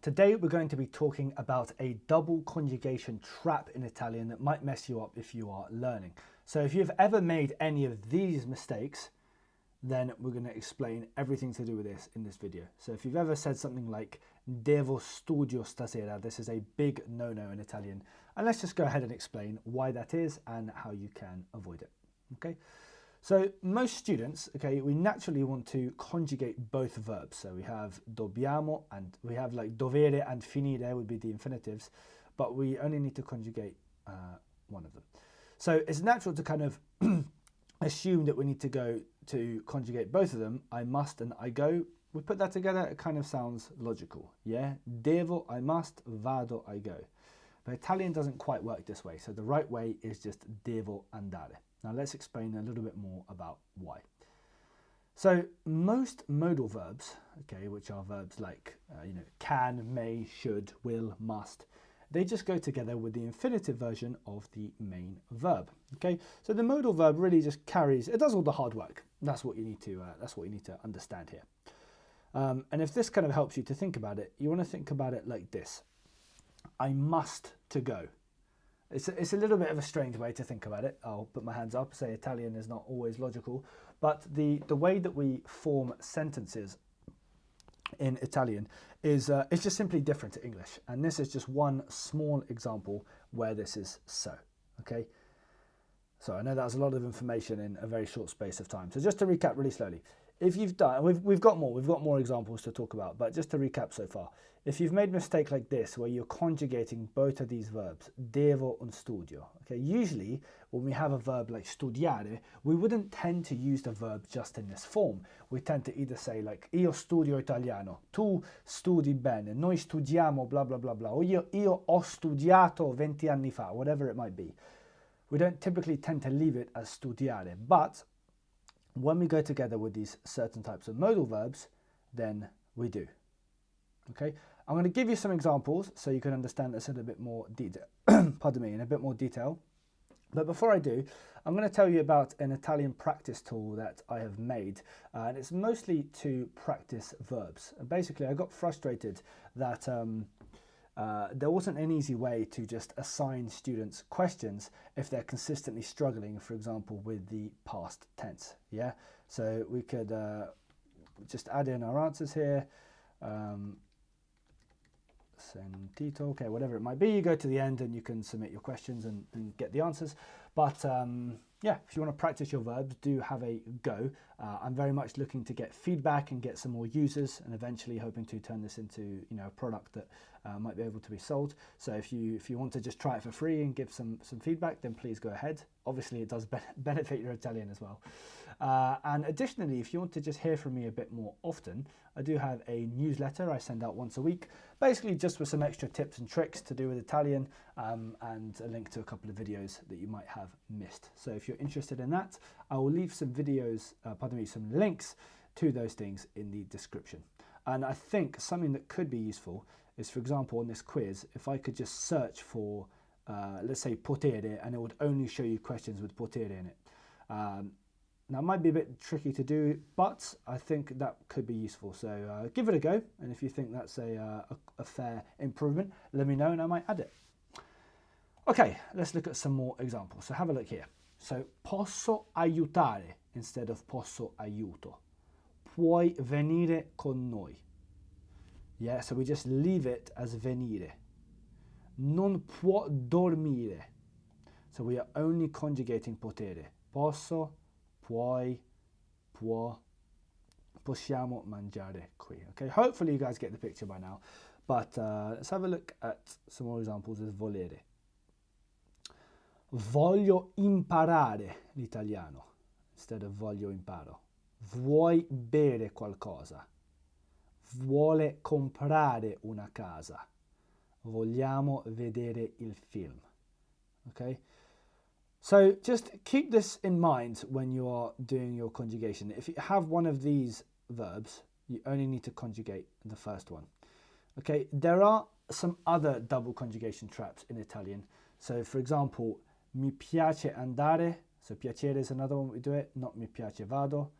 Today we're going to be talking about a double conjugation trap in Italian that might mess you up if you are learning. So if you've ever made any of these mistakes, then we're going to explain everything to do with this in this video. So if you've ever said something like devo studio stasera, this is a big no-no in Italian. And let's just go ahead and explain why that is and how you can avoid it. Okay. So most students, okay, we naturally want to conjugate both verbs. So we have dobbiamo and we have like dovere and finire would be the infinitives, but we only need to conjugate one of them. So it's natural to kind of assume that we need to go to conjugate both of them. I must and I go. We put that together, it kind of sounds logical. Yeah, devo, I must, vado, I go. But Italian doesn't quite work this way. So the right way is just devo andare. Now let's explain a little bit more about why. So most modal verbs, okay, which are verbs like can, may, should, will, must, they just go together with the infinitive version of the main verb. Okay, so the modal verb really just carries, it does all the hard work. That's what you need to understand here. And if this kind of helps you to think about it, you want to think about it like this: I must to go. It's a little bit of a strange way to think about it. I'll put my hands up, say Italian is not always logical, but the way that we form sentences in Italian is it's just simply different to English. And this is just one small example where this is so, okay? So I know that's a lot of information in a very short space of time. So just to recap really slowly, if you've done, we've got more examples to talk about, but just to recap so far, if you've made a mistake like this, where you're conjugating both of these verbs, devo and studio, okay, usually when we have a verb like studiare, we wouldn't tend to use the verb just in this form. We tend to either say like, io studio italiano, tu studi bene, noi studiamo blah, blah, blah, blah, or io ho studiato 20 anni fa, whatever it might be. We don't typically tend to leave it as studiare, but when we go together with these certain types of modal verbs, then we do. Okay, I'm going to give you some examples so you can understand this in a bit more detail. Pardon me, in a bit more detail. But before I do, I'm going to tell you about an Italian practice tool that I have made, and it's mostly to practice verbs. And basically, I got frustrated that there wasn't an easy way to just assign students questions if they're consistently struggling, for example, with the past tense. Yeah, so we could just add in our answers here. Sentito, okay, whatever it might be, you go to the end and you can submit your questions and get the answers. But yeah, if you want to practice your verbs, do have a go. I'm very much looking to get feedback and get some more users, and eventually hoping to turn this into a product that might be able to be sold. So if you want to just try it for free and give some feedback, then please go ahead. Obviously, it does benefit your Italian as well. And additionally, if you want to just hear from me a bit more often, I do have a newsletter I send out once a week, basically just with some extra tips and tricks to do with Italian, and a link to a couple of videos that you might have missed. So if you're interested in that, I will leave some videos, some links to those things in the description. And I think something that could be useful is, for example, on this quiz, if I could just search for, let's say, potere, and it would only show you questions with potere in it. Now, it might be a bit tricky to do, but I think that could be useful. So give it a go, and if you think that's a fair improvement, let me know and I might add it. Okay, let's look at some more examples. So have a look here. So posso aiutare instead of posso aiuto. Puoi venire con noi. Yeah, so we just leave it as venire. Non può dormire. So we are only conjugating potere. Posso, puoi, può, possiamo mangiare qui. Okay, hopefully you guys get the picture by now. But let's have a look at some more examples with volere. Voglio imparare l'italiano instead of voglio imparo. Vuoi bere qualcosa? Vuole comprare una casa? Vogliamo vedere il film? Okay? So just keep this in mind when you are doing your conjugation. If you have one of these verbs, you only need to conjugate the first one. Okay, there are some other double conjugation traps in Italian. So for example, mi piace andare, so piacere is another one we do it, not mi piace vado.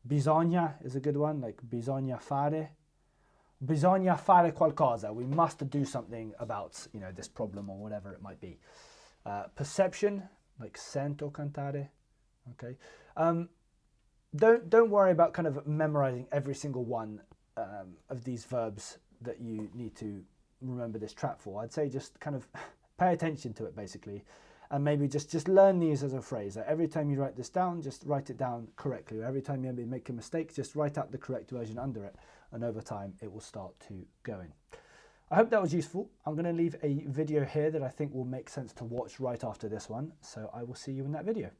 Bisogna is a good one, like bisogna fare. Bisogna fare qualcosa. We must do something about, you know, this problem or whatever it might be. Perception, like sento cantare. Okay. Don't worry about kind of memorizing every single one of these verbs that you need to remember this trap for. I'd say just kind of pay attention to it basically, and maybe just learn these as a phrase. Like every time you write this down, just write it down correctly. Or every time you make a mistake, just write out the correct version under it, and over time it will start to go in. I hope that was useful. I'm going to leave a video here that I think will make sense to watch right after this one, so I will see you in that video.